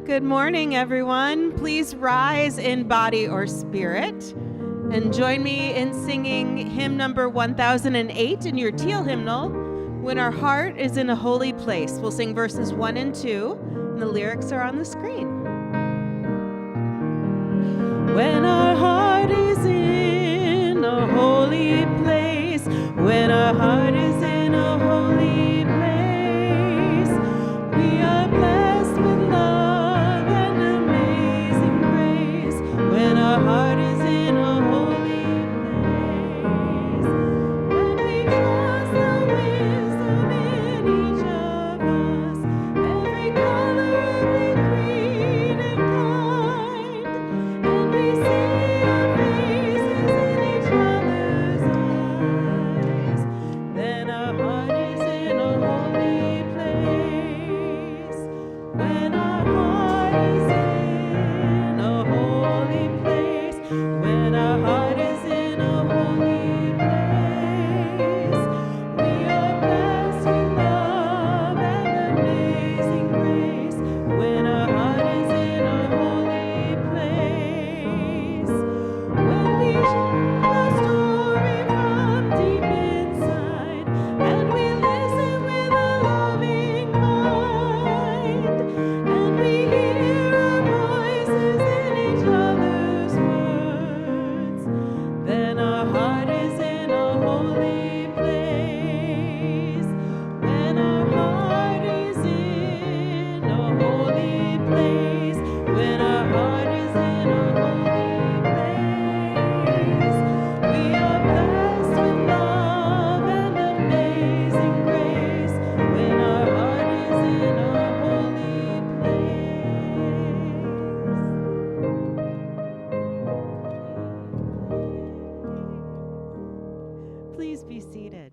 Good morning, everyone. Please rise in body or spirit and join me in singing hymn number 1008 in your teal hymnal, When Our Heart is in a Holy Place. We'll sing verses 1 and 2, and the lyrics are on the screen. When our heart is in a holy place, when our heart is in a holy place, we are blessed with love and amazing grace. When our heart is in a holy place, when we trust the wisdom in each of us, every color, every creed and kind, and we see our faces in each other's eyes, then our heart is in a holy place. When our heart is in a holy place, when our heart is in a holy place, we are blessed with love and amazing grace. When our heart is in a holy place, when we share a story from deep inside, and we listen with a loving mind, and we hear our voices in each other's words, then our heart is in a holy place. When our heart is in a holy place, when our heart is in a holy place, we are blessed with love and amazing grace. When our heart is in a holy place. Please be seated.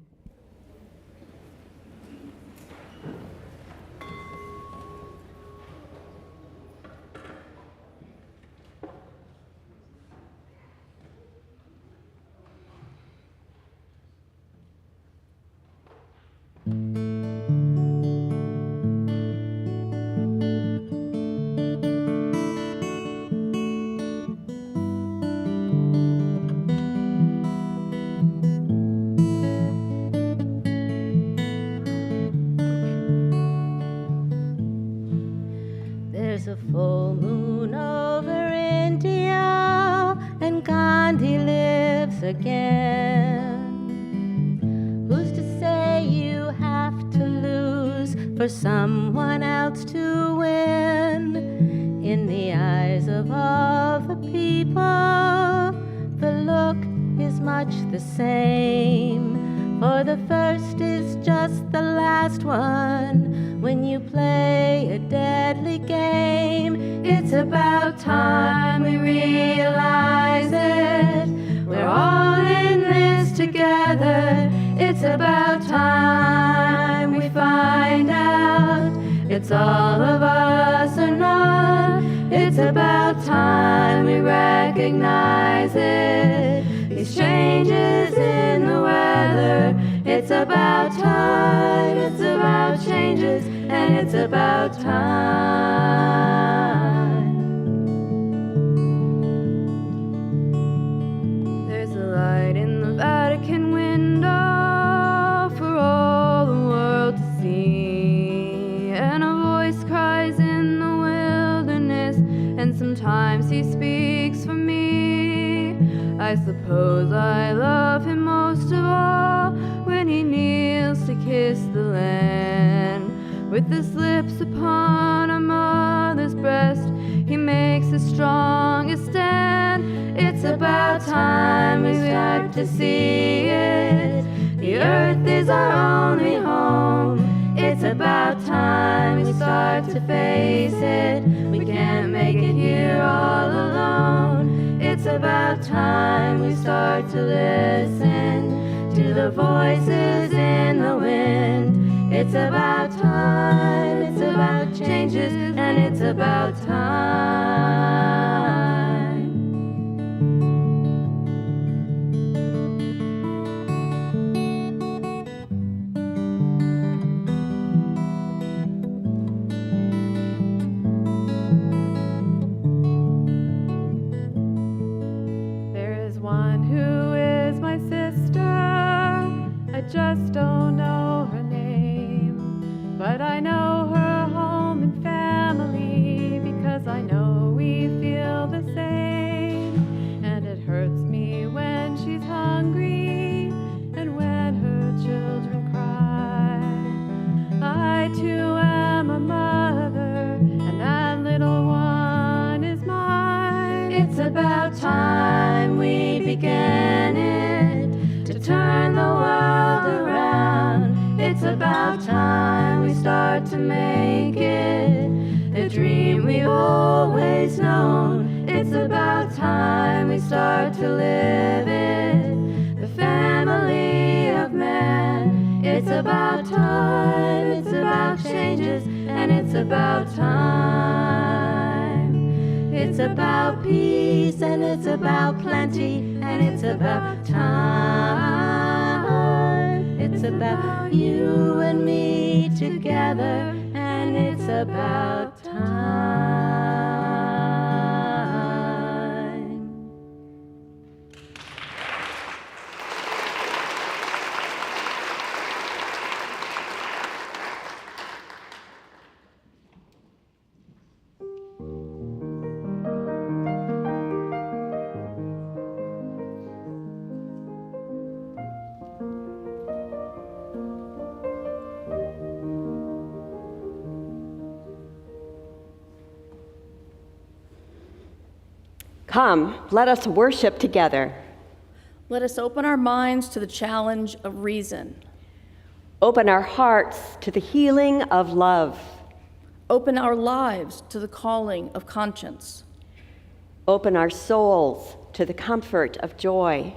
There's a full moon over India, and Gandhi lives again. Who's to say you have to lose for someone else to win? In the eyes of all the people, the look is much the same. For the first is just the last one. When you play a deadly game, it's about time we realize it. We're all in this together. It's about time we find out. It's all of us or none. It's about time we recognize it. These changes in the weather. It's about time. It's about changes. And it's about time. There's a light in the Vatican window for all the world to see, and a voice cries in the wilderness, and sometimes he speaks for me. I suppose I love him most of all when he kneels to kiss the land. With his lips upon a mother's breast, he makes the strongest stand. It's about time we start to see it. The earth is our only home. It's about time we start to face it. We can't make it here all alone. It's about time we start to listen to the voices in the wind. It's about time, it's about changes, and it's about time. began it, to turn the world around. It's about time we start to make it the dream we've always known. It's about time we start to live it, the family of man. It's about time, it's about changes, and it's about time. It's about peace, and it's about plenty, and it's about time. It's about you and me together, and it's about time. Come, let us worship together. Let us open our minds to the challenge of reason. Open our hearts to the healing of love. Open our lives to the calling of conscience. Open our souls to the comfort of joy.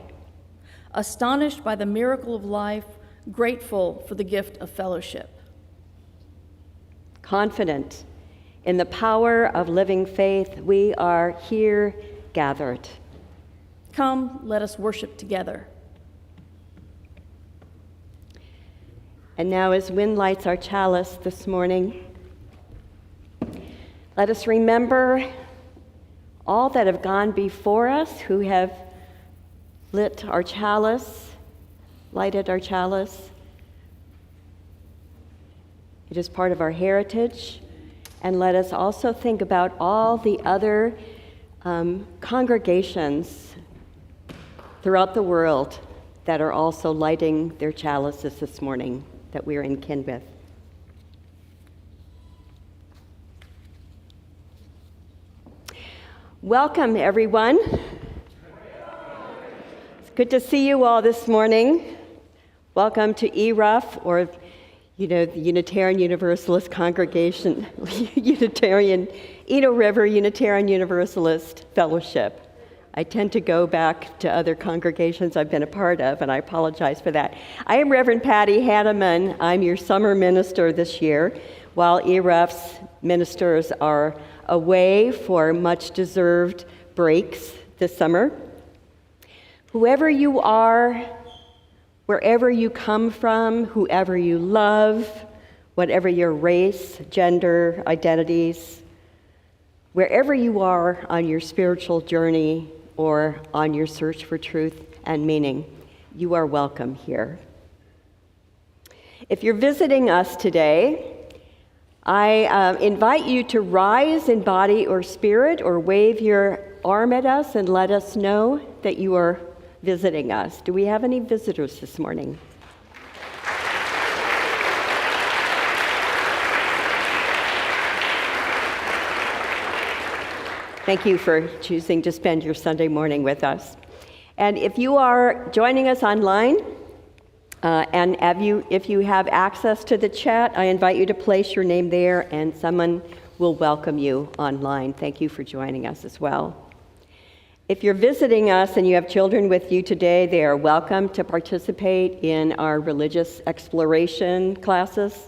Astonished by the miracle of life, grateful for the gift of fellowship. Confident in the power of living faith, we are here gathered. Come, let us worship together. And now, as Wynne lights our chalice this morning, let us remember all that have gone before us, who have lit our chalice, lighted our chalice. It is part of our heritage. And let us also think about all the other congregations throughout the world that are also lighting their chalices this morning that we are in kin with. Welcome, everyone. It's good to see you all this morning. Welcome to ERUUF, or the Unitarian Universalist Congregation, Edo River Unitarian Universalist Fellowship. I tend to go back to other congregations I've been a part of, and I apologize for that. I am Reverend Patty Hanneman. I'm your summer minister this year, while ERUUF's ministers are away for much-deserved breaks this summer. Whoever you are, wherever you come from, whoever you love, whatever your race, gender, identities, wherever you are on your spiritual journey or on your search for truth and meaning, you are welcome here. If you're visiting us today, I invite you to rise in body or spirit, or wave your arm at us and let us know that you are visiting us. Do we have any visitors this morning? Thank you for choosing to spend your Sunday morning with us. And if you are joining us online, if you have access to the chat, I invite you to place your name there and someone will welcome you online. Thank you for joining us as well. If you're visiting us and you have children with you today, they are welcome to participate in our religious exploration classes.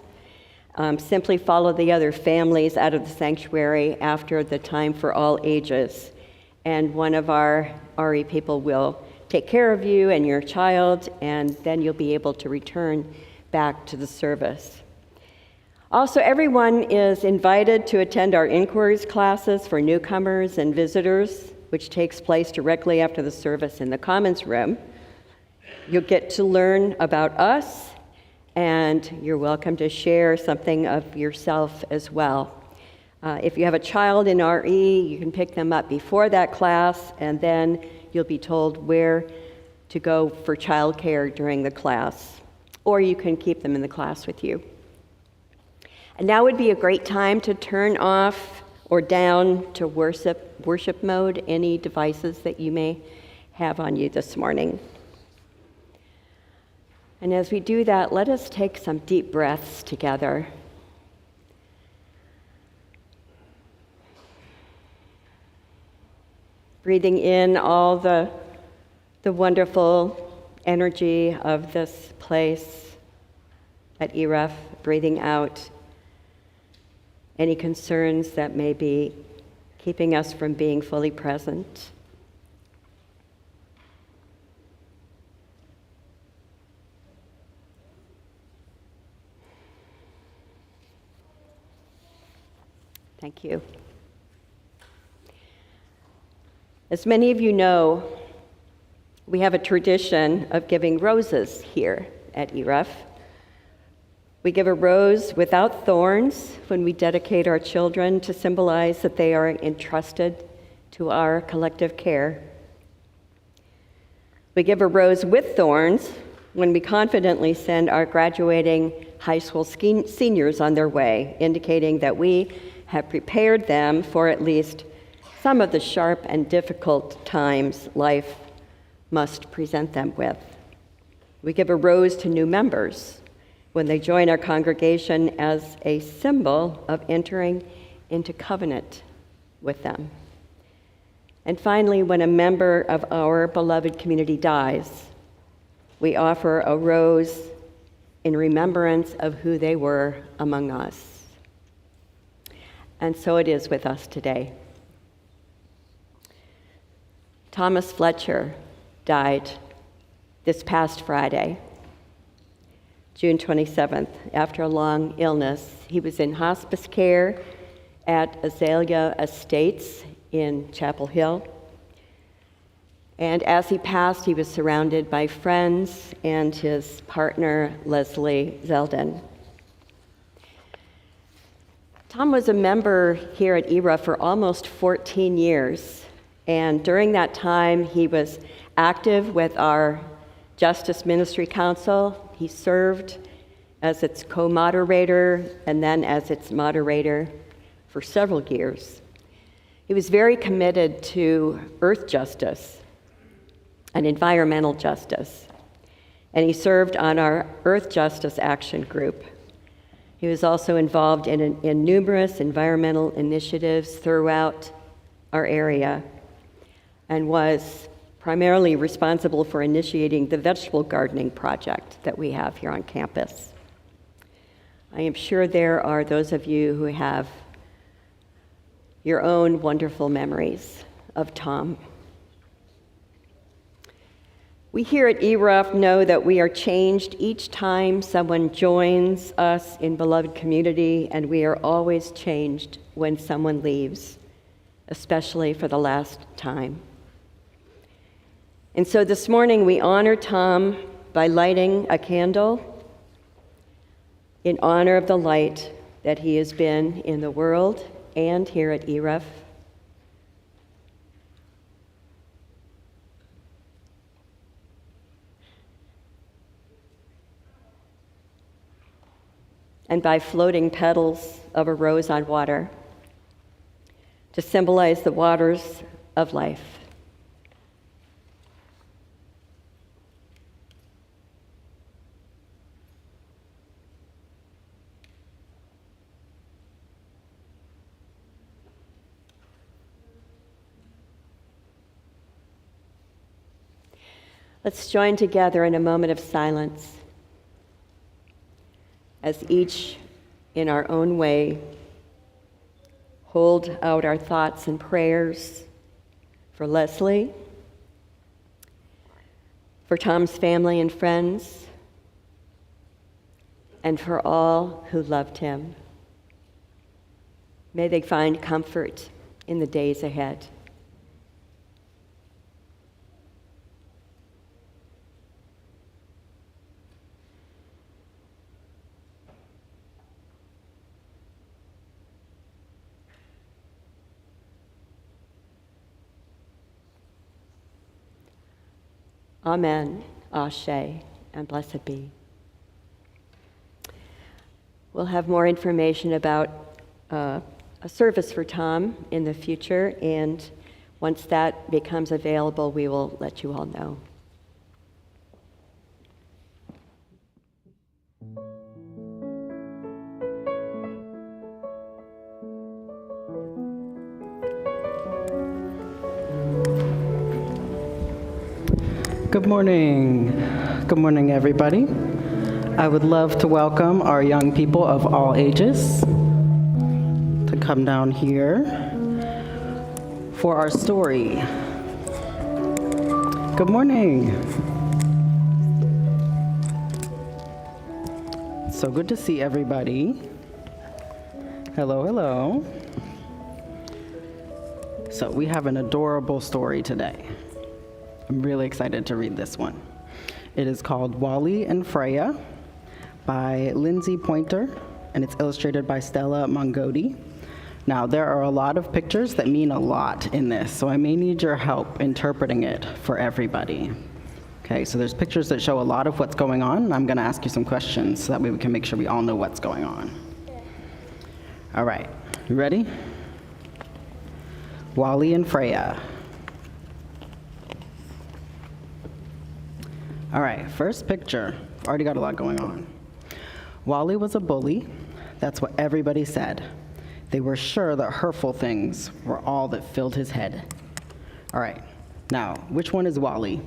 Simply follow the other families out of the sanctuary after the time for all ages. And one of our RE people will take care of you and your child, and then you'll be able to return back to the service. Also, everyone is invited to attend our inquiries classes for newcomers and visitors, which takes place directly after the service in the Commons Room. You'll get to learn about us, and you're welcome to share something of yourself as well. If you have a child in RE, you can pick them up before that class, and then you'll be told where to go for childcare during the class, or you can keep them in the class with you. And now would be a great time to turn off or down to worship mode any devices that you may have on you this morning. And as we do that, let us take some deep breaths together. Breathing in all the wonderful energy of this place at ERUUF, breathing out any concerns that may be keeping us from being fully present. Thank you. As many of you know, we have a tradition of giving roses here at ERUUF. We give a rose without thorns when we dedicate our children to symbolize that they are entrusted to our collective care. We give a rose with thorns when we confidently send our graduating high school seniors on their way, indicating that we have prepared them for at least some of the sharp and difficult times life must present them with. We give a rose to new members when they join our congregation as a symbol of entering into covenant with them. And finally, when a member of our beloved community dies, we offer a rose in remembrance of who they were among us. And so it is with us today. Thomas Fletcher died this past Friday, June 27th, after a long illness. He was in hospice care at Azalea Estates in Chapel Hill. And as he passed, he was surrounded by friends and his partner, Leslie Zeldin. Tom was a member here at ERUUF for almost 14 years, and during that time, he was active with our Justice Ministry Council. He served as its co-moderator and then as its moderator for several years. He was very committed to earth justice and environmental justice, and he served on our Earth Justice Action Group. He was also involved in numerous environmental initiatives throughout our area and was primarily responsible for initiating the vegetable gardening project that we have here on campus. I am sure there are those of you who have your own wonderful memories of Tom. We here at ERUUF know that we are changed each time someone joins us in beloved community, and we are always changed when someone leaves, especially for the last time. And so this morning we honor Tom by lighting a candle in honor of the light that he has been in the world and here at ERUUF. And by floating petals of a rose on water to symbolize the waters of life. Let's join together in a moment of silence as each, in our own way, hold out our thoughts and prayers for Leslie, for Tom's family and friends, and for all who loved him. May they find comfort in the days ahead. Amen, Ashe, and blessed be. We'll have more information about a service for Tom in the future, and Once that becomes available, we will let you all know. Good morning. Good morning, everybody. I would love to welcome our young people of all ages to come down here for our story. Good morning. So good to see everybody. Hello, hello. So we have an adorable story today. I'm really excited to read this one. It is called Wally and Freya by Lindsay Pointer, and it's illustrated by Stella Mongodi. Now, there are a lot of pictures that mean a lot in this, so I may need your help interpreting it for everybody. Okay, so there's pictures that show a lot of what's going on, and I'm gonna ask you some questions so that way we can make sure we all know what's going on. All right, you ready? Wally and Freya. All right, first picture. Already got a lot going on. Wally was a bully. That's what everybody said. They were sure that hurtful things were all that filled his head. All right, now, which one is Wally?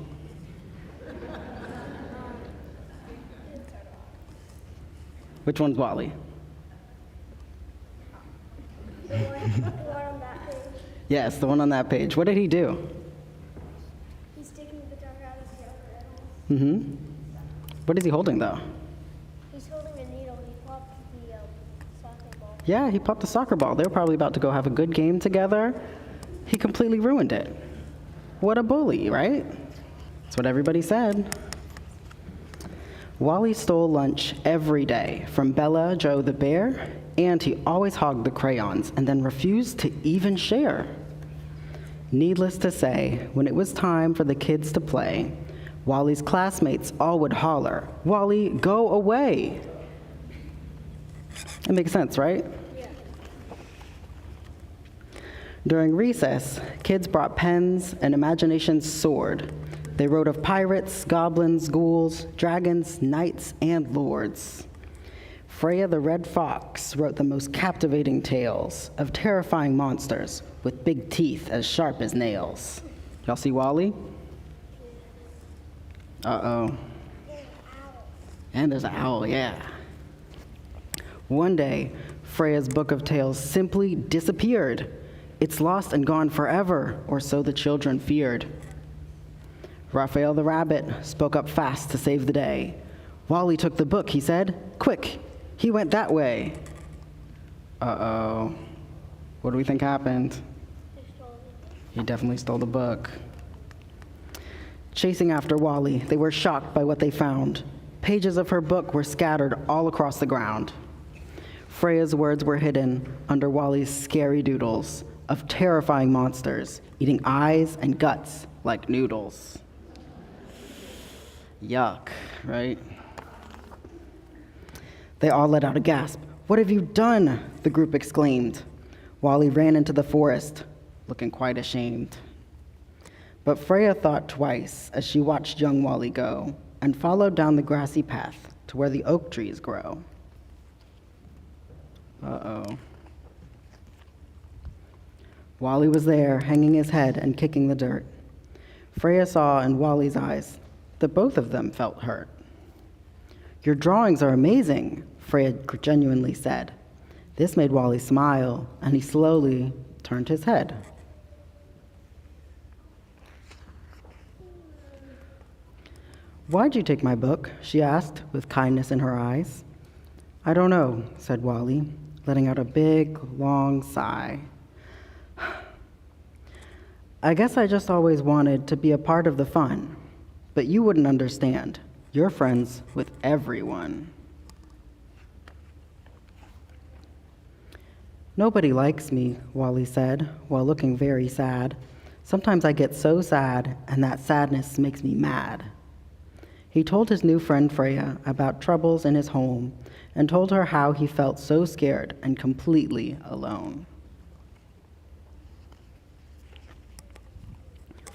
Which one's Wally? The one on that page. Yes, the one on that page. What did he do? He's taking the guitar out of the other animals. Mm-hmm. What is he holding, though? He's holding a needle. He popped the soccer ball. Yeah, he popped a soccer ball. They were probably about to go have a good game together. He completely ruined it. What a bully, right? That's what everybody said. Wally stole lunch every day from Bella, Joe the bear, and he always hogged the crayons and then refused to even share. Needless to say, when it was time for the kids to play, Wally's classmates all would holler, "Wally, go away!" It makes sense, right? Yeah. During recess, kids brought pens and imaginations soared. They wrote of pirates, goblins, ghouls, dragons, knights, and lords. Freya the Red Fox wrote the most captivating tales of terrifying monsters with big teeth as sharp as nails. Y'all see Wally? Uh-oh. And there's an owl, yeah. One day, Freya's book of tales simply disappeared. It's lost and gone forever, or so the children feared. Raphael the rabbit spoke up fast to save the day. Wally took the book, he said. Quick, he went that way. Uh-oh. What do we think happened? He definitely stole the book. Chasing after Wally, they were shocked by what they found. Pages of her book were scattered all across the ground. Freya's words were hidden under Wally's scary doodles of terrifying monsters eating eyes and guts like noodles. Yuck, right? They all let out a gasp. "What have you done?" the group exclaimed. Wally ran into the forest, looking quite ashamed. But Freya thought twice as she watched young Wally go and followed down the grassy path to where the oak trees grow. Uh-oh. Wally was there, hanging his head and kicking the dirt. Freya saw in Wally's eyes that both of them felt hurt. "Your drawings are amazing," Freya genuinely said. This made Wally smile, and he slowly turned his head. "Why'd you take my book?" she asked, with kindness in her eyes. "I don't know," said Wally, letting out a big, long sigh. "I guess I just always wanted to be a part of the fun, but you wouldn't understand. You're friends with everyone." "Nobody likes me," Wally said, while looking very sad. "Sometimes I get so sad, and that sadness makes me mad." He told his new friend Freya about troubles in his home and told her how he felt so scared and completely alone.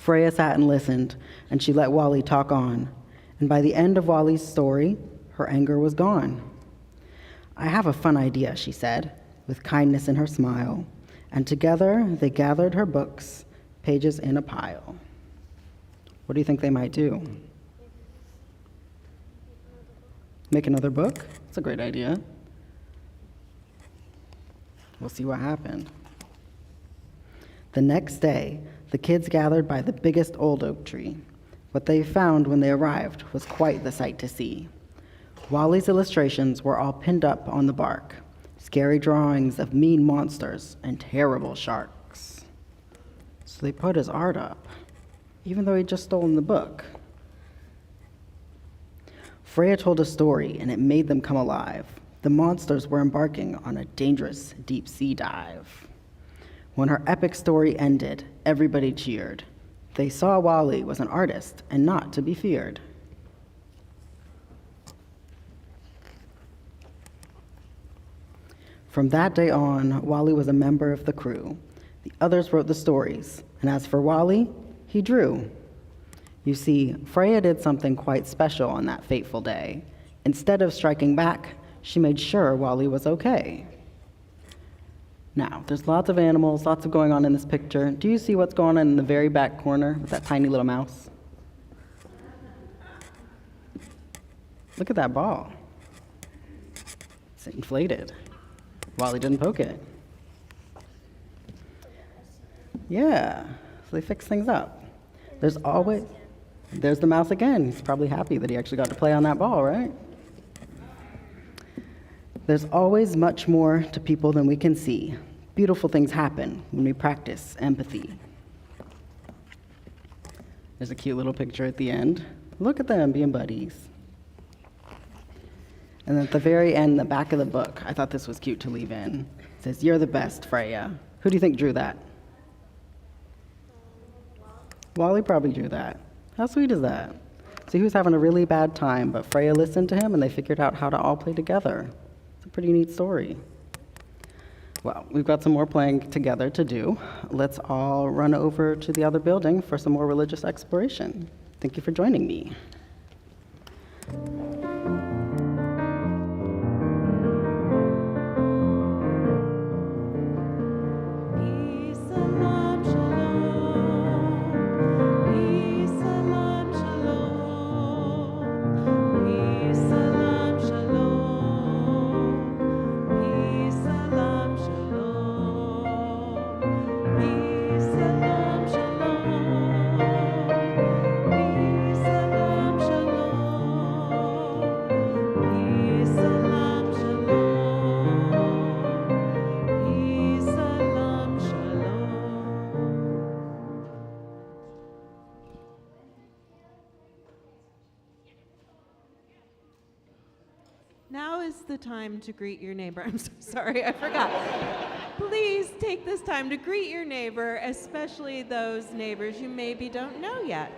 Freya sat and listened, and she let Wally talk on. And by the end of Wally's story, her anger was gone. "I have a fun idea," she said, with kindness in her smile. And together they gathered her books, pages in a pile. What do you think they might do? Make another book? That's a great idea. We'll see what happened. The next day, the kids gathered by the biggest old oak tree. What they found when they arrived was quite the sight to see. Wally's illustrations were all pinned up on the bark, scary drawings of mean monsters and terrible sharks. So they put his art up, even though he'd just stolen the book. Freya told a story, and it made them come alive. The monsters were embarking on a dangerous deep sea dive. When her epic story ended, everybody cheered. They saw Wally was an artist and not to be feared. From that day on, Wally was a member of the crew. The others wrote the stories, and as for Wally, he drew. You see, Freya did something quite special on that fateful day. Instead of striking back, she made sure Wally was okay. Now, there's lots of animals, lots of going on in this picture. Do you see what's going on in the very back corner with that tiny little mouse? Look at that ball. It's inflated. Wally didn't poke it. Yeah, so they fix things up. There's the mouse again. He's probably happy that he actually got to play on that ball, right? There's always much more to people than we can see. Beautiful things happen when we practice empathy. There's a cute little picture at the end. Look at them being buddies. And at the very end, the back of the book, I thought this was cute to leave in. It says, "You're the best, Freya." Who do you think drew that? Wally probably drew that. How sweet is that? So he was having a really bad time, but Freya listened to him and they figured out how to all play together. It's a pretty neat story. Well, we've got some more playing together to do. Let's all run over to the other building for some more religious exploration. Thank you for joining me. Now is the time to greet your neighbor. I'm so sorry, I forgot. Please take this time to greet your neighbor, especially those neighbors you maybe don't know yet.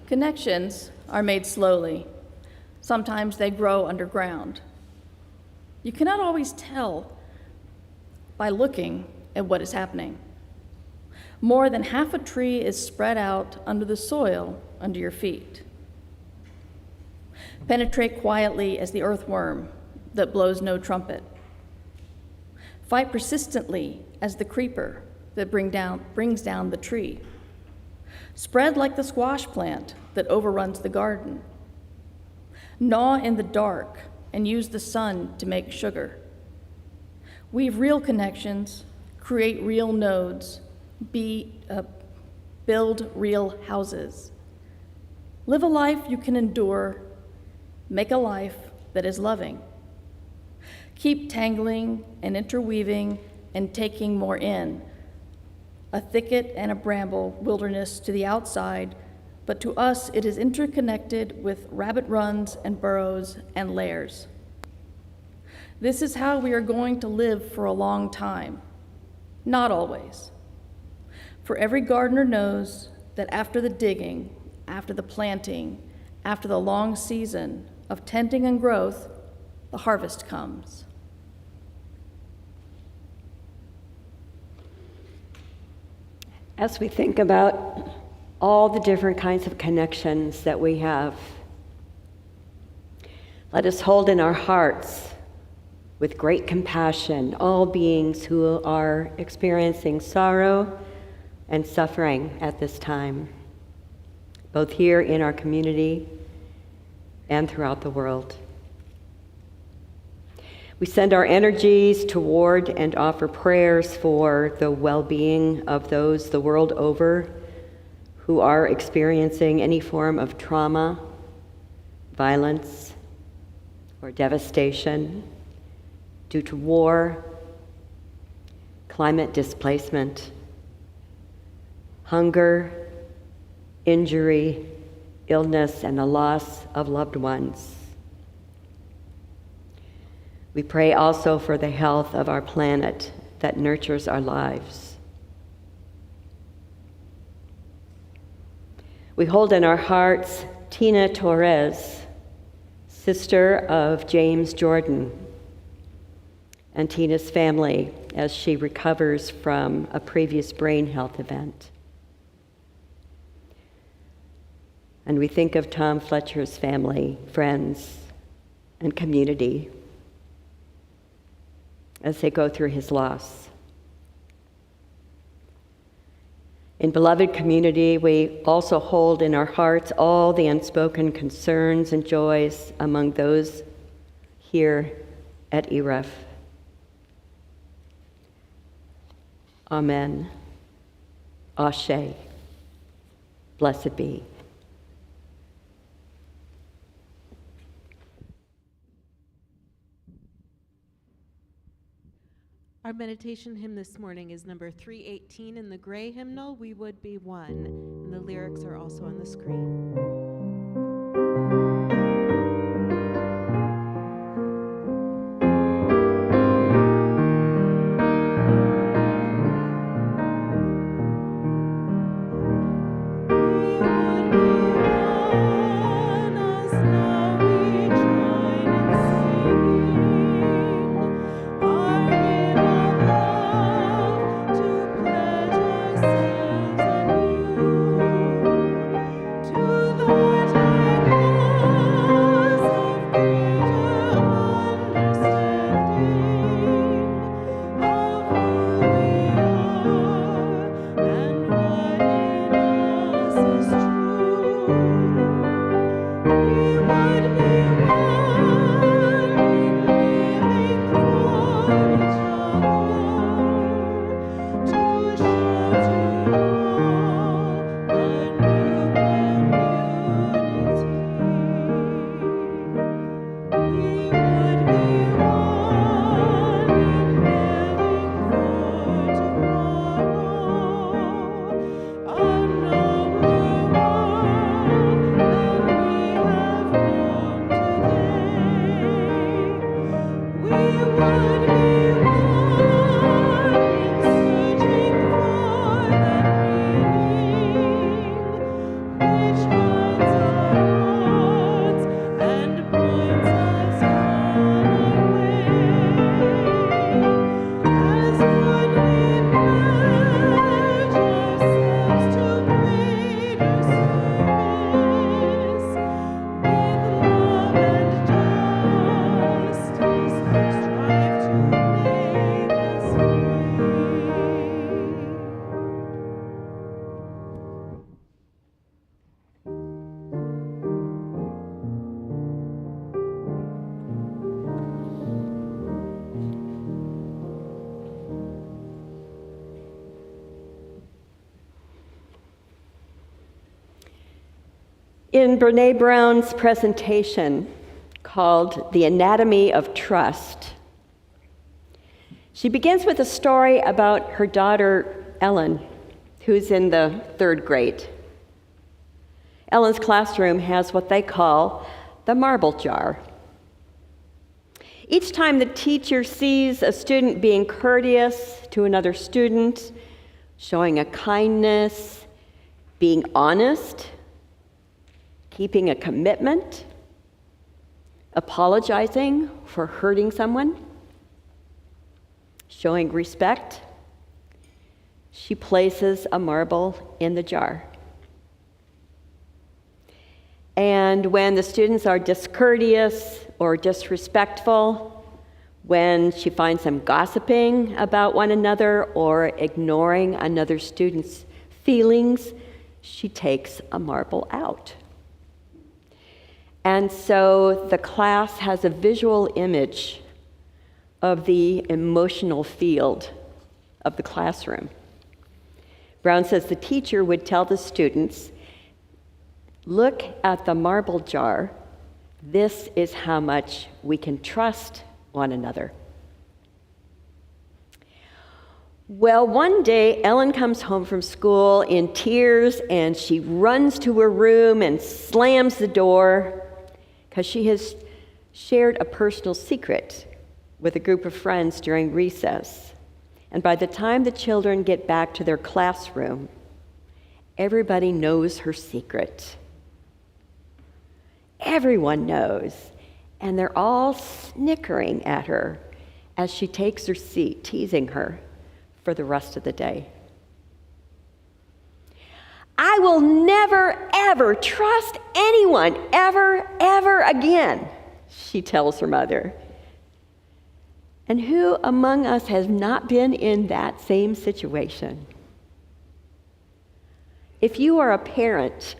Connections are made slowly. Sometimes they grow underground. You cannot always tell by looking at what is happening. More than half a tree is spread out under the soil under your feet. Penetrate quietly as the earthworm that blows no trumpet. Fight persistently as the creeper that brings down the tree. Spread like the squash plant that overruns the garden. Gnaw in the dark and use the sun to make sugar. Weave real connections, create real nodes, build real houses. Live a life you can endure, make a life that is loving. Keep tangling and interweaving and taking more in. A thicket and a bramble wilderness to the outside, but to us it is interconnected with rabbit runs and burrows and lairs. This is how we are going to live for a long time. Not always. For every gardener knows that after the digging, after the planting, after the long season of tending and growth, the harvest comes. As we think about all the different kinds of connections that we have, let us hold in our hearts with great compassion all beings who are experiencing sorrow and suffering at this time, both here in our community and throughout the world. We send our energies toward and offer prayers for the well-being of those the world over who are experiencing any form of trauma, violence, or devastation due to war, climate displacement, hunger, injury, illness, and the loss of loved ones. We pray also for the health of our planet that nurtures our lives. We hold in our hearts Tina Torres, sister of James Jordan, and Tina's family as she recovers from a previous brain health event. And we think of Tom Fletcher's family, friends, and community as they go through his loss. In beloved community, we also hold in our hearts all the unspoken concerns and joys among those here at ERUUF. Amen. Ashe. Blessed be. Our meditation hymn this morning is number 318 in the gray hymnal, We Would Be One, and the lyrics are also on the screen. In Brené Brown's presentation called The Anatomy of Trust, she begins with a story about her daughter, Ellen, who's in the 3rd grade. Ellen's classroom has what they call the marble jar. Each time the teacher sees a student being courteous to another student, showing a kindness, being honest, keeping a commitment, apologizing for hurting someone, showing respect, she places a marble in the jar. And when the students are discourteous or disrespectful, when she finds them gossiping about one another or ignoring another student's feelings, she takes a marble out. And so the class has a visual image of the emotional field of the classroom. Brown says the teacher would tell the students, look at the marble jar. This is how much we can trust one another. Well, one day, Ellen comes home from school in tears, and she runs to her room and slams the door because she has shared a personal secret with a group of friends during recess. And by the time the children get back to their classroom, everybody knows her secret. Everyone knows, and they're all snickering at her as she takes her seat, teasing her for the rest of the day. I will never, ever trust anyone, ever again, she tells her mother. And who among us has not been in that same situation? If you are a parent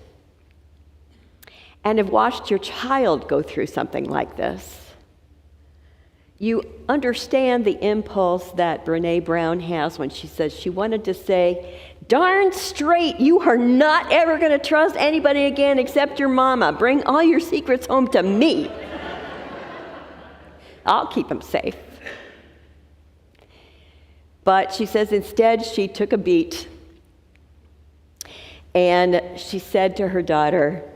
and have watched your child go through something like this, you understand the impulse that Brené Brown has when she says she wanted to say, darn straight, you are not ever going to trust anybody again except your mama. Bring all your secrets home to me. I'll keep them safe. But she says instead she took a beat and she said to her daughter,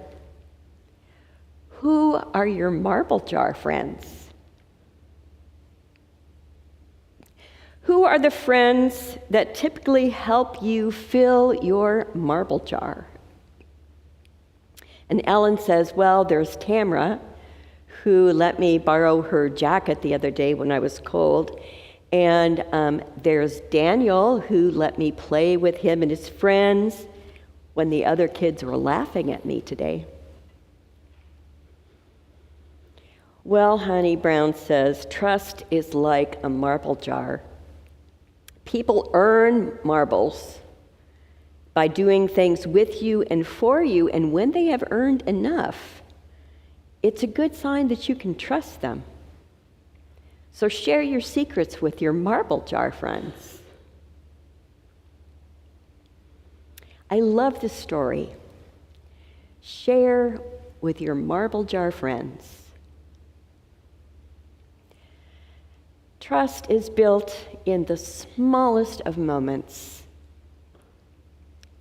who are your marble jar friends? Who are the friends that typically help you fill your marble jar? And Ellen says, well, there's Tamara, who let me borrow her jacket the other day when I was cold. And there's Daniel, who let me play with him and his friends when the other kids were laughing at me today. Well, honey, Brown says, trust is like a marble jar. People earn marbles by doing things with you and for you, and when they have earned enough, it's a good sign that you can trust them. So share your secrets with your marble jar friends. I love this story. Share with your marble jar friends. Trust is built in the smallest of moments,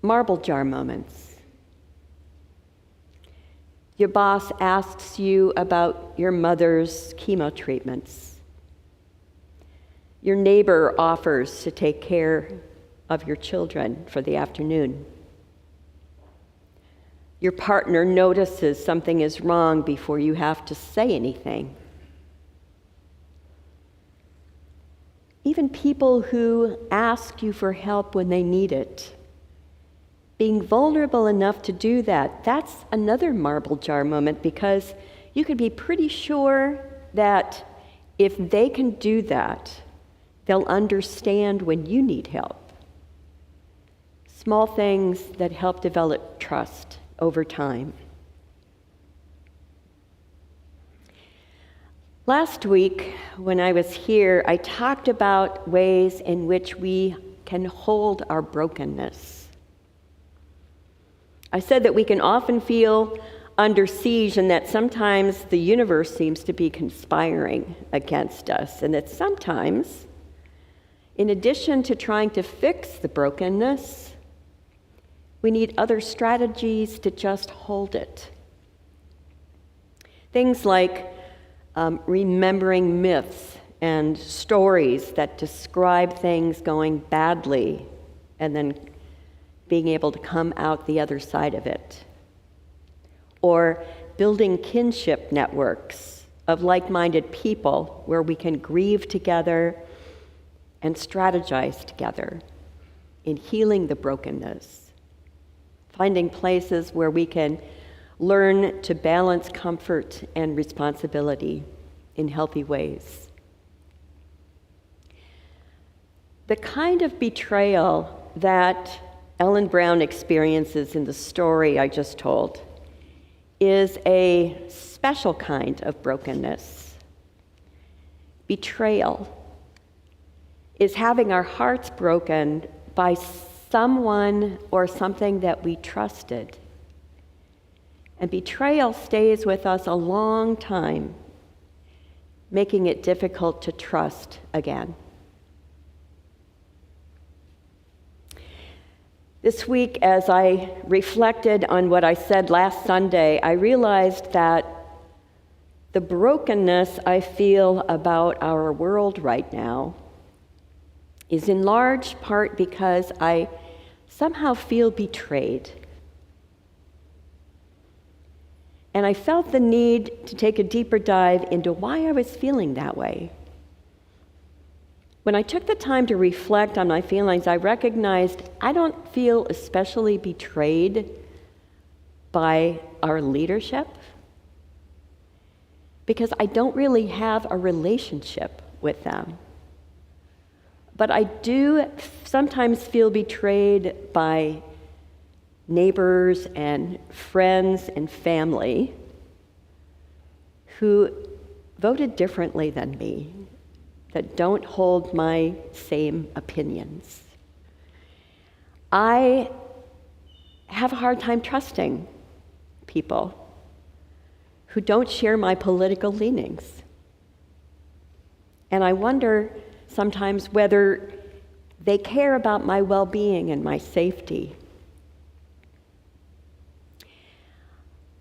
marble jar moments. Your boss asks you about your mother's chemo treatments. Your neighbor offers to take care of your children for the afternoon. Your partner notices something is wrong before you have to say anything. Even people who ask you for help when they need it. Being vulnerable enough to do that, that's another marble jar moment, because you can be pretty sure that if they can do that, they'll understand when you need help. Small things that help develop trust over time. Last week, when I was here, I talked about ways in which we can hold our brokenness. I said that we can often feel under siege, and that sometimes the universe seems to be conspiring against us, and that sometimes, in addition to trying to fix the brokenness, we need other strategies to just hold it. Things like remembering myths and stories that describe things going badly and then being able to come out the other side of it. Or building kinship networks of like-minded people where we can grieve together and strategize together in healing the brokenness. Finding places where we can learn to balance comfort and responsibility in healthy ways. The kind of betrayal that Ellen Brown experiences in the story I just told is a special kind of brokenness. Betrayal is having our hearts broken by someone or something that we trusted. And betrayal stays with us a long time, making it difficult to trust again. This week, as I reflected on what I said last Sunday, I realized that the brokenness I feel about our world right now is in large part because I somehow feel betrayed. And I felt the need to take a deeper dive into why I was feeling that way. When I took the time to reflect on my feelings, I recognized I don't feel especially betrayed by our leadership because I don't really have a relationship with them. But I do sometimes feel betrayed by neighbors and friends and family who voted differently than me, that don't hold my same opinions. I have a hard time trusting people who don't share my political leanings. And I wonder sometimes whether they care about my well-being and my safety.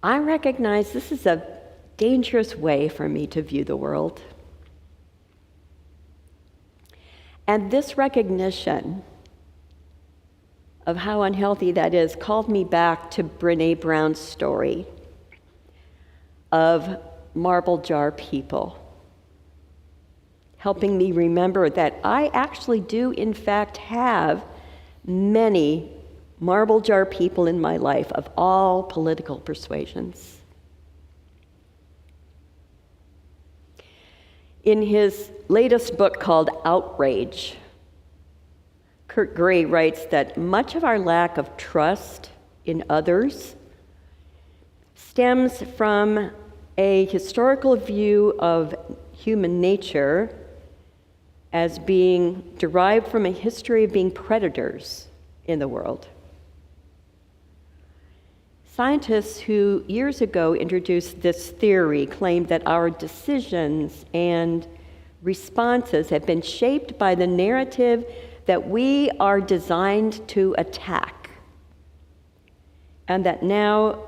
I recognize this is a dangerous way for me to view the world. And this recognition of how unhealthy that is called me back to Brené Brown's story of marble jar people, helping me remember that I actually do, in fact, have many marble jar people in my life of all political persuasions. In his latest book called Outrage, Kurt Gray writes that much of our lack of trust in others stems from a historical view of human nature as being derived from a history of being predators in the world. Scientists who years ago introduced this theory claimed that our decisions and responses have been shaped by the narrative that we are designed to attack, and that now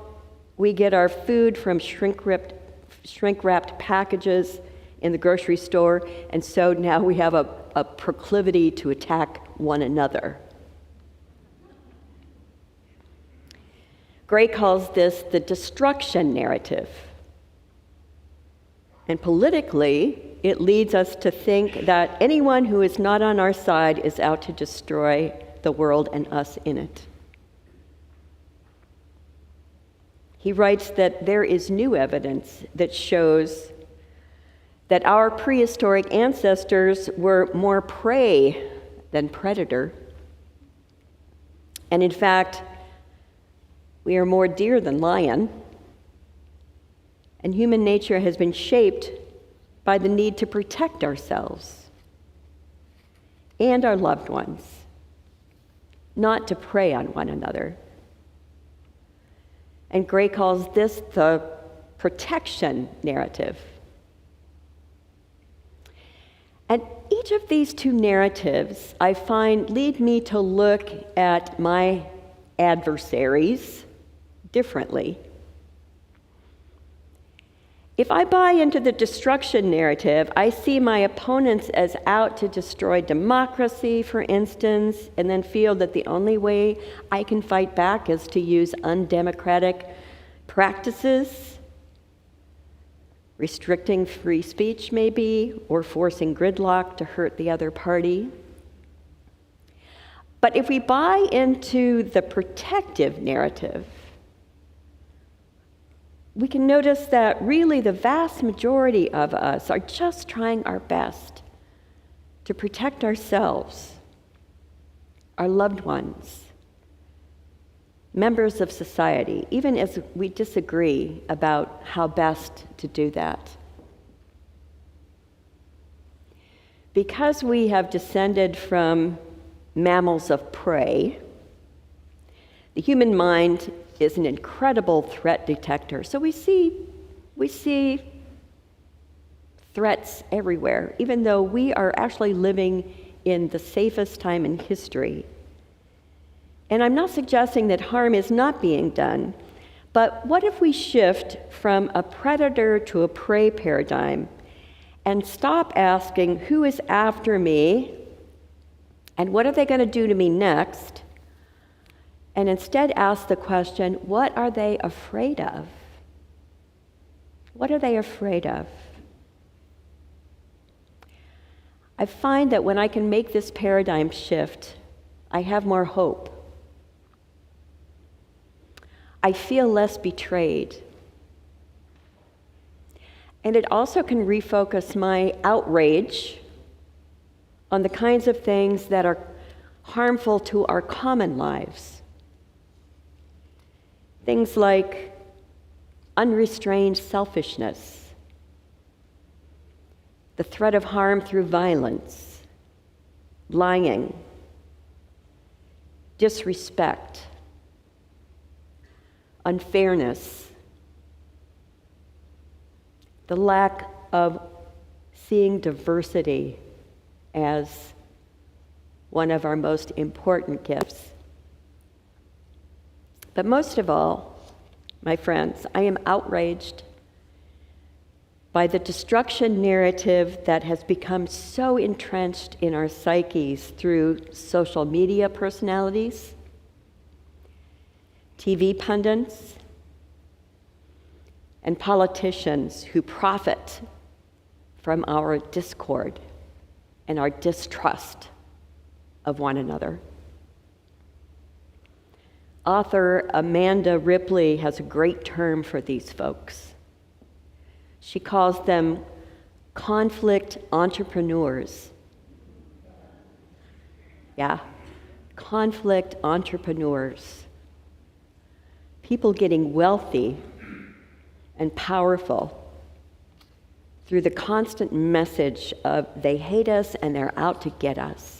we get our food from shrink-wrapped packages in the grocery store, and so now we have a proclivity to attack one another. Gray calls this the destruction narrative. And politically, it leads us to think that anyone who is not on our side is out to destroy the world and us in it. He writes that there is new evidence that shows that our prehistoric ancestors were more prey than predator. And in fact, we are more deer than lion. And human nature has been shaped by the need to protect ourselves and our loved ones, not to prey on one another. And Gray calls this the protection narrative. And each of these two narratives, I find, lead me to look at my adversaries differently. If I buy into the destruction narrative, I see my opponents as out to destroy democracy, for instance, and then feel that the only way I can fight back is to use undemocratic practices, restricting free speech maybe, or forcing gridlock to hurt the other party. But if we buy into the protective narrative, we can notice that really the vast majority of us are just trying our best to protect ourselves, our loved ones, members of society, even as we disagree about how best to do that. Because we have descended from mammals of prey, the human mind is an incredible threat detector. So we see threats everywhere, even though we are actually living in the safest time in history. And I'm not suggesting that harm is not being done, but what if we shift from a predator to a prey paradigm and stop asking who is after me and what are they going to do to me next? And instead ask the question, what are they afraid of? What are they afraid of? I find that when I can make this paradigm shift, I have more hope. I feel less betrayed. And it also can refocus my outrage on the kinds of things that are harmful to our common lives. Things like unrestrained selfishness, the threat of harm through violence, lying, disrespect, unfairness, the lack of seeing diversity as one of our most important gifts. But most of all, my friends, I am outraged by the destruction narrative that has become so entrenched in our psyches through social media personalities, TV pundits, and politicians who profit from our discord and our distrust of one another. Author Amanda Ripley has a great term for these folks. She calls them conflict entrepreneurs. Yeah, conflict entrepreneurs. People getting wealthy and powerful through the constant message of they hate us and they're out to get us.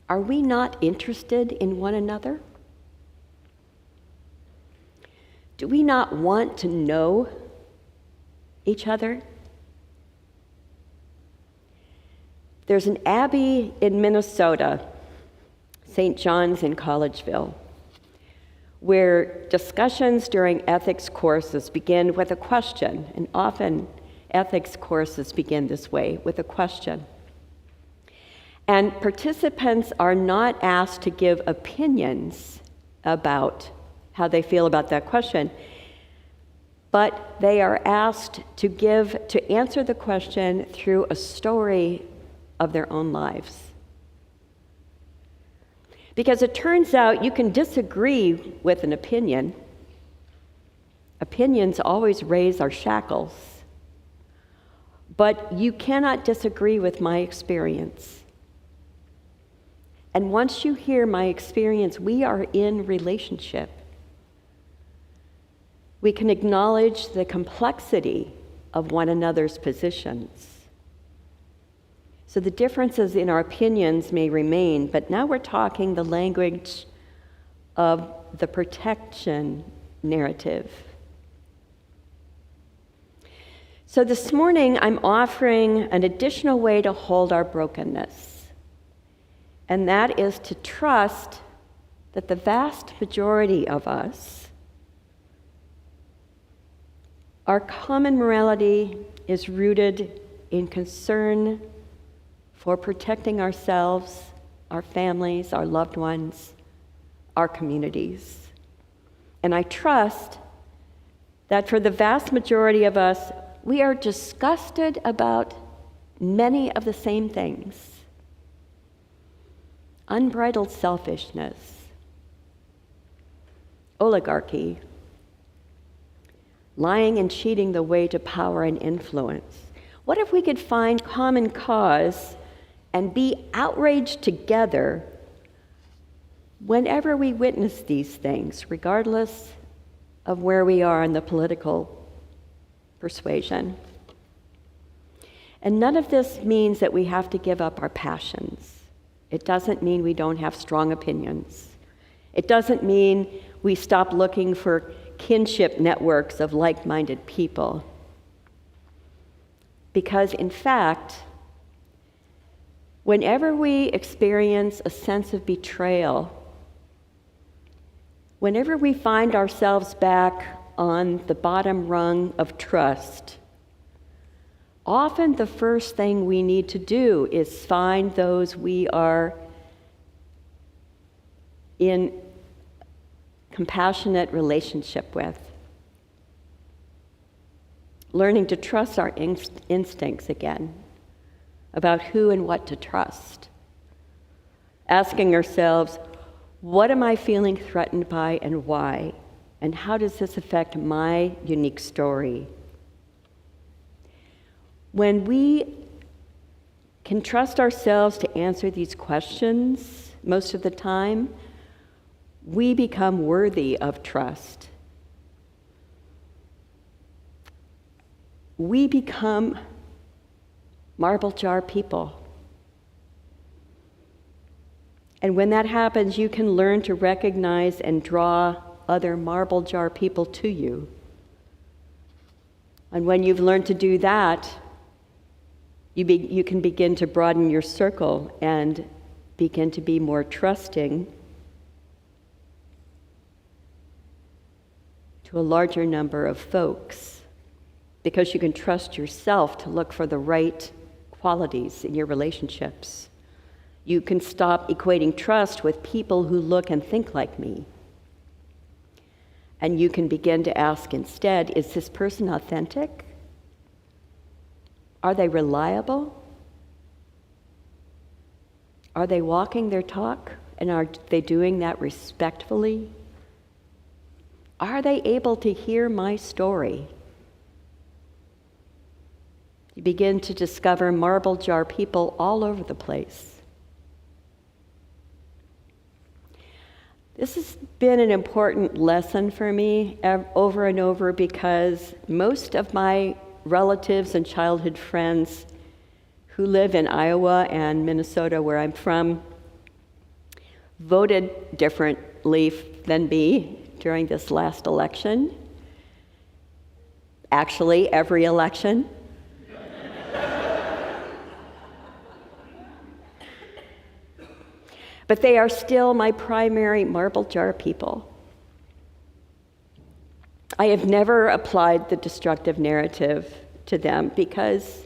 Are we not interested in one another? Do we not want to know each other? There's an abbey in Minnesota, St. John's in Collegeville, where discussions during ethics courses begin with a question, and often ethics courses begin this way, with a question. And participants are not asked to give opinions about how they feel about that question, but they are asked to answer the question through a story of their own lives. Because it turns out you can disagree with an opinion. Opinions always raise our shackles. But you cannot disagree with my experience. And once you hear my experience, we are in relationship. We can acknowledge the complexity of one another's positions. So the differences in our opinions may remain, but now we're talking the language of the protection narrative. So this morning, I'm offering an additional way to hold our brokenness, and that is to trust that the vast majority of us, our common morality is rooted in concern for protecting ourselves, our families, our loved ones, our communities. And I trust that for the vast majority of us, we are disgusted about many of the same things. Unbridled selfishness, oligarchy, lying and cheating the way to power and influence. What if we could find common cause and be outraged together whenever we witness these things, regardless of where we are in the political persuasion? And none of this means that we have to give up our passions. It doesn't mean we don't have strong opinions. It doesn't mean we stop looking for kinship networks of like-minded people. Because in fact, whenever we experience a sense of betrayal, whenever we find ourselves back on the bottom rung of trust, often the first thing we need to do is find those we are in compassionate relationship with. Learning to trust our instincts again about who and what to trust. Asking ourselves, what am I feeling threatened by and why? And how does this affect my unique story? When we can trust ourselves to answer these questions most of the time, we become worthy of trust. We become marble jar people. And when that happens, you can learn to recognize and draw other marble jar people to you. And when you've learned to do that, you can begin to broaden your circle and begin to be more trusting to a larger number of folks, because you can trust yourself to look for the right qualities in your relationships. You can stop equating trust with people who look and think like me. And you can begin to ask instead, is this person authentic? Are they reliable? Are they walking their talk? And are they doing that respectfully? Are they able to hear my story? You begin to discover marble jar people all over the place. This has been an important lesson for me over and over, because most of my relatives and childhood friends who live in Iowa and Minnesota, where I'm from, voted differently than me during this last election. Actually, every election. But they are still my primary marble jar people. I have never applied the destructive narrative to them because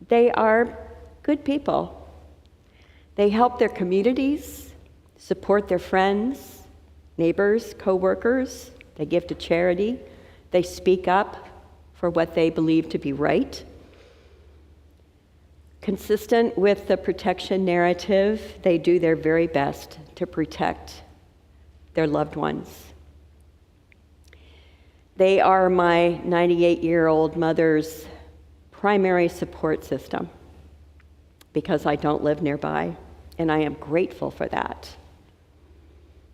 they are good people. They help their communities, support their friends, neighbors, co-workers. They give to charity. They speak up for what they believe to be right. Consistent with the protection narrative, they do their very best to protect their loved ones. They are my 98-year-old mother's primary support system because I don't live nearby, and I am grateful for that.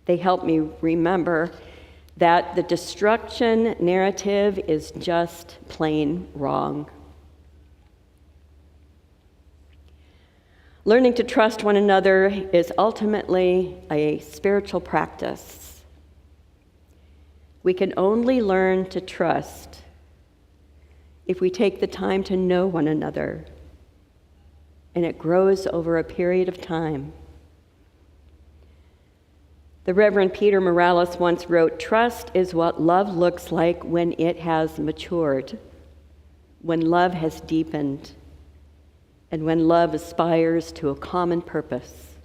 They help me remember that the destruction narrative is just plain wrong. Learning to trust one another is ultimately a spiritual practice. We can only learn to trust if we take the time to know one another, and it grows over a period of time. The Reverend Peter Morales once wrote, "Trust is what love looks like when it has matured, when love has deepened, and when love aspires to a common purpose."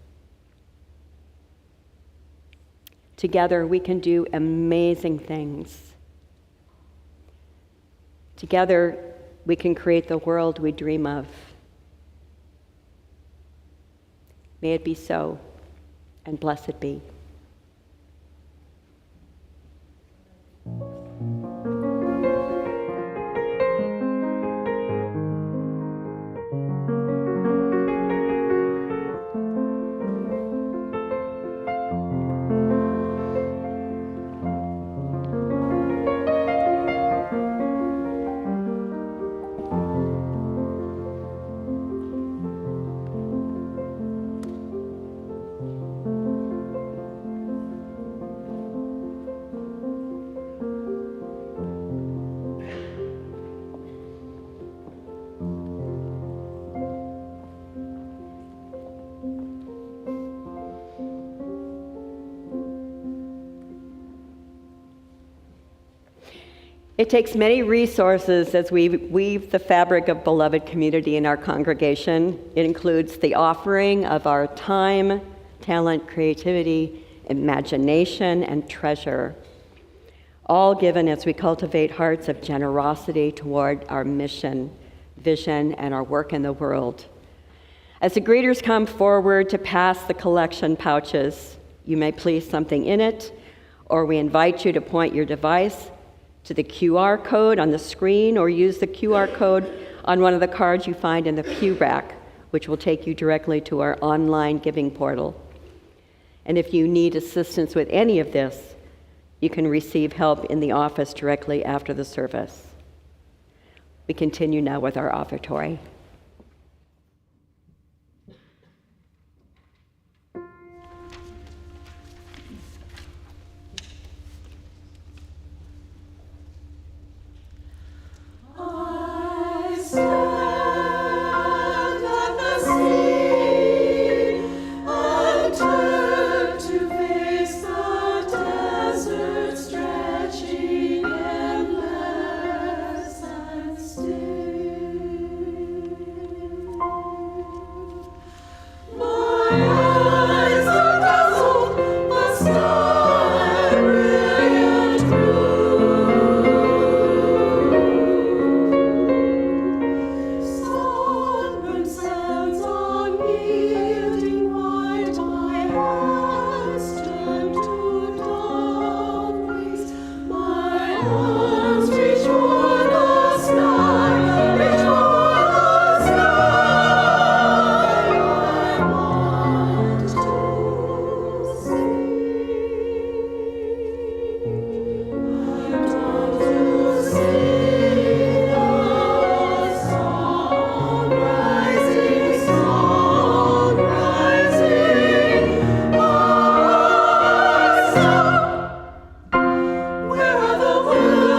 Together we can do amazing things. Together we can create the world we dream of. May it be so, and blessed be. It takes many resources as we weave the fabric of beloved community in our congregation. It includes the offering of our time, talent, creativity, imagination, and treasure, all given as we cultivate hearts of generosity toward our mission, vision, and our work in the world. As the greeters come forward to pass the collection pouches, you may place something in it, or we invite you to point your device to the QR code on the screen, or use the QR code on one of the cards you find in the pew rack, which will take you directly to our online giving portal. And if you need assistance with any of this, you can receive help in the office directly after the service. We continue now with our offertory. Where are the words?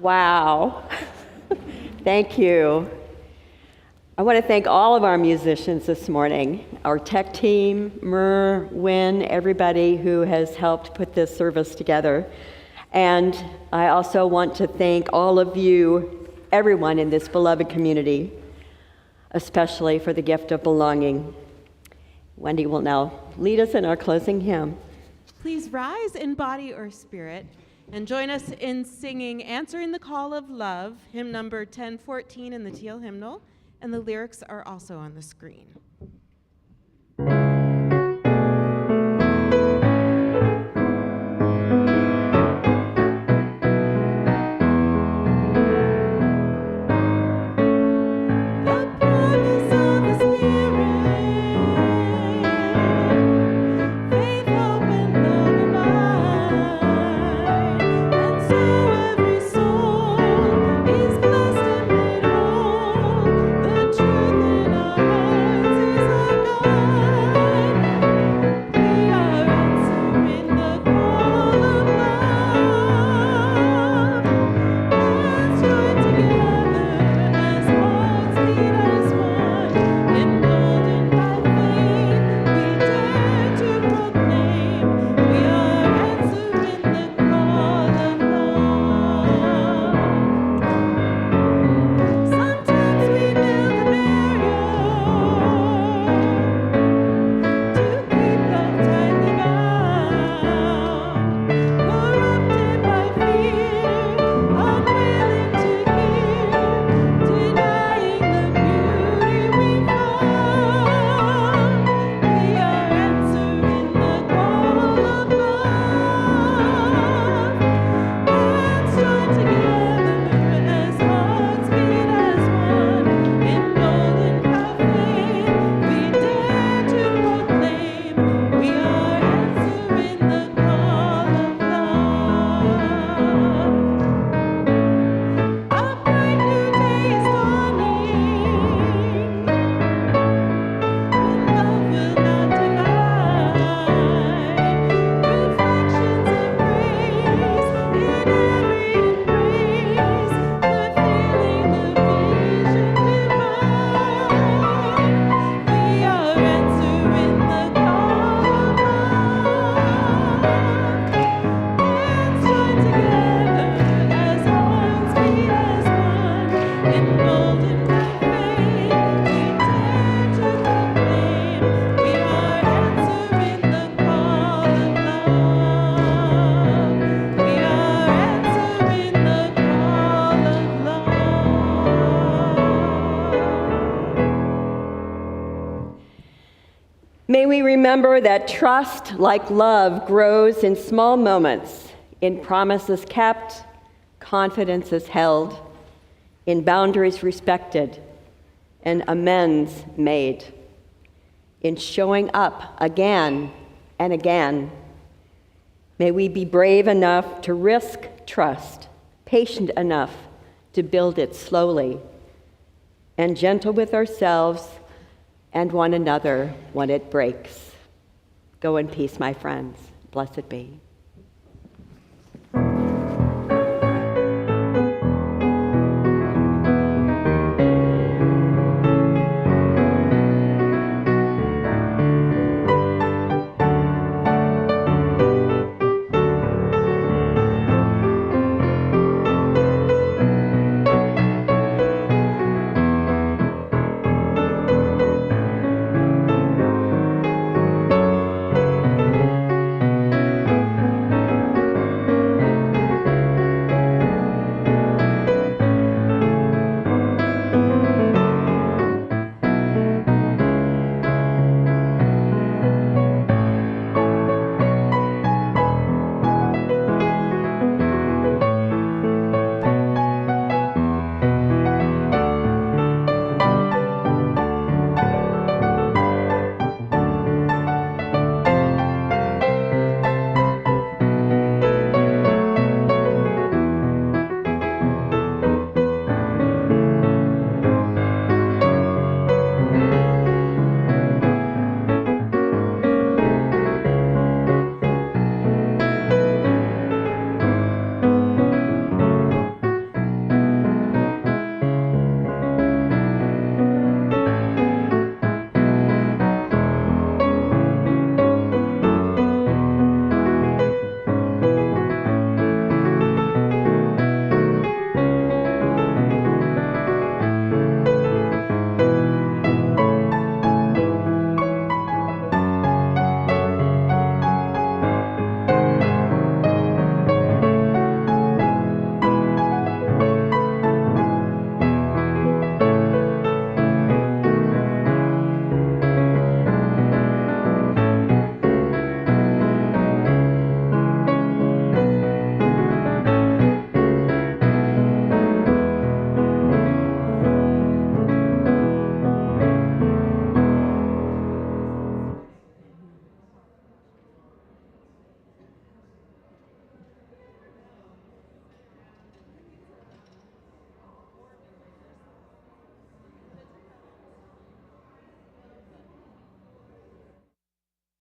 Wow. Thank you. I want to thank all of our musicians this morning, our tech team, Myrrh, Wynn, everybody who has helped put this service together. And I also want to thank all of you, everyone in this beloved community, especially for the gift of belonging. Wendy will now lead us in our closing hymn. Please rise in body or spirit and join us in singing Answering the Call of Love, hymn number 1014 in the Teal Hymnal, and the lyrics are also on the screen. May we remember that trust, like love, grows in small moments, in promises kept, confidences held, in boundaries respected, and amends made, in showing up again and again. May we be brave enough to risk trust, patient enough to build it slowly, and gentle with ourselves and one another when it breaks. Go in peace, my friends. Blessed be.